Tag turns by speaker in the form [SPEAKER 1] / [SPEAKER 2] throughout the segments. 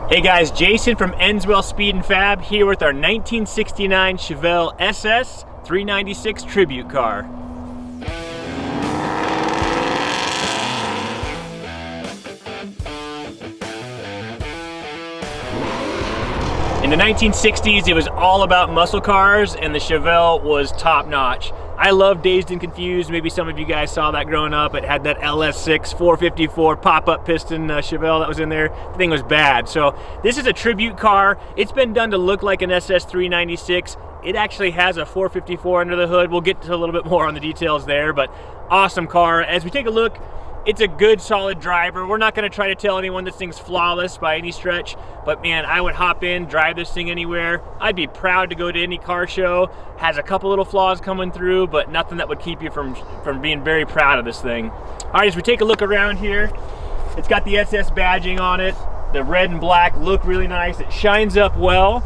[SPEAKER 1] Hey guys, Jason from Enswell Speed and Fab here with our 1969 Chevelle SS 396 tribute car. In the 1960s, it was all about muscle cars, and the Chevelle was top notch. I love Dazed and Confused. Maybe some of you guys saw that growing up. It had that LS6 454 pop-up piston Chevelle that was in there. The thing was bad. So this is a tribute car. It's been done to look like an SS 396. It actually has a 454 under the hood. We'll get to a little bit more on the details there, but awesome car. As we take a look, it's a good, solid driver. We're not gonna try to tell anyone this thing's flawless by any stretch, but man, I would hop in, drive this thing anywhere. I'd be proud to go to any car show. Has a couple little flaws coming through, but nothing that would keep you from being very proud of this thing. All right, as we take a look around here, it's got the SS badging on it. The red and black look really nice. It shines up well.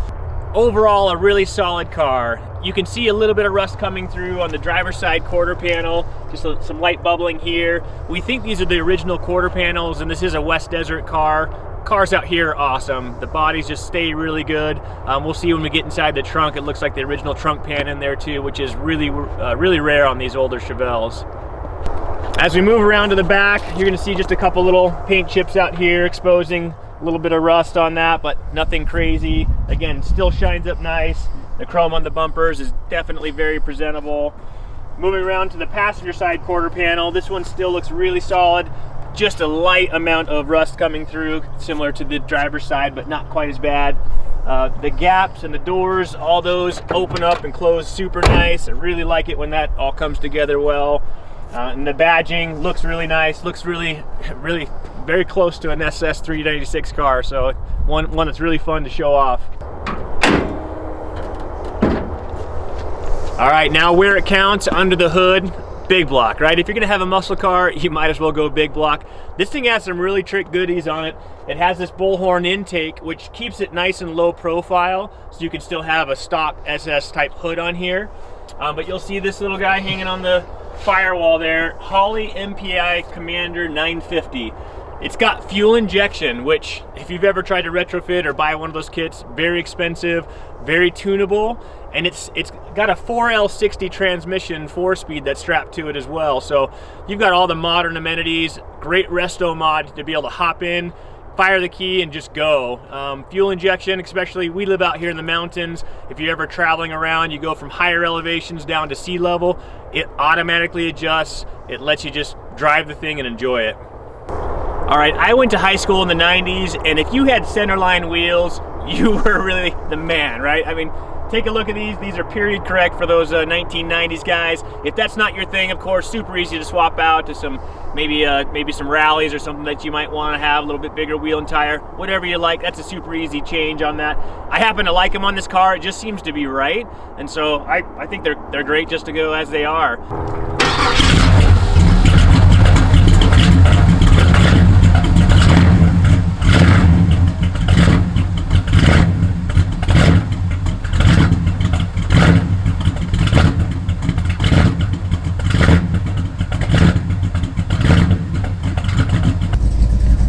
[SPEAKER 1] Overall, a really solid car. You can see a little bit of rust coming through on the driver's side quarter panel, just some light bubbling here. We think these are the original quarter panels, and this is a West Desert car. Cars out here are awesome. The bodies just stay really good. We'll see when we get inside the trunk. It looks like the original trunk pan in there too, which is really rare on these older Chevelles. As we move around to the back, you're gonna see just a couple little paint chips out here exposing a little bit of rust on that, but nothing crazy. Again, still shines up nice. The chrome on the bumpers is definitely very presentable. Moving around to the passenger side quarter panel, this one still looks really solid. Just a light amount of rust coming through, similar to the driver's side, but not quite as bad. The gaps and the doors, all those open up and close super nice. I really like it when that all comes together well. And the badging looks really nice, looks really very close to an SS 396 car, so one that's really fun to show off. All right, now where it counts, under the hood, big block, right? If you're gonna have a muscle car, you might as well go big block. This thing has some really trick goodies on it. It has this bullhorn intake, which keeps it nice and low profile, so you can still have a stock SS type hood on here. But you'll see this little guy hanging on the firewall there, Holley MPI Commander 950. It's got fuel injection, which if you've ever tried to retrofit or buy one of those kits, very expensive, very tunable, and it's got a 4L60 transmission 4-speed that's strapped to it as well. So you've got all the modern amenities, great resto mod to be able to hop in, fire the key and just go. Fuel injection, especially we live out here in the mountains. If you're ever traveling around, you go from higher elevations down to sea level, it automatically adjusts. It lets you just drive the thing and enjoy it. All right, I went to high school in the 90s, and if you had centerline wheels, you were really the man, right? I mean, take a look at these. These are period correct for those 1990s guys. If that's not your thing, of course, super easy to swap out to some maybe some rallies or something that you might want to have, a little bit bigger wheel and tire, whatever you like. That's a super easy change on that. I happen to like them on this car. It just seems to be right, and so I think they're great just to go as they are.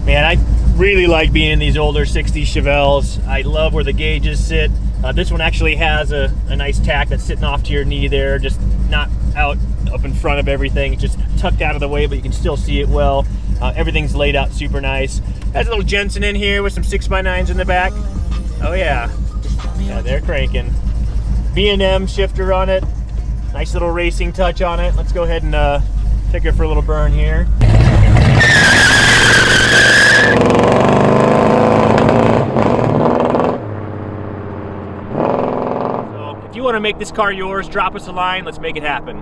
[SPEAKER 1] Man, I really like being in these older 60s Chevelles. I love where the gauges sit. This one actually has a nice tack that's sitting off to your knee there, just not out up in front of everything. It's just tucked out of the way, but you can still see it well. Everything's laid out super nice. Has a little Jensen in here with some 6x9s in the back. Oh yeah, they're cranking. B&M shifter on it. Nice little racing touch on it. Let's go ahead and take it for a little burn here. So if you want to make this car yours, drop us a line. Let's make it happen.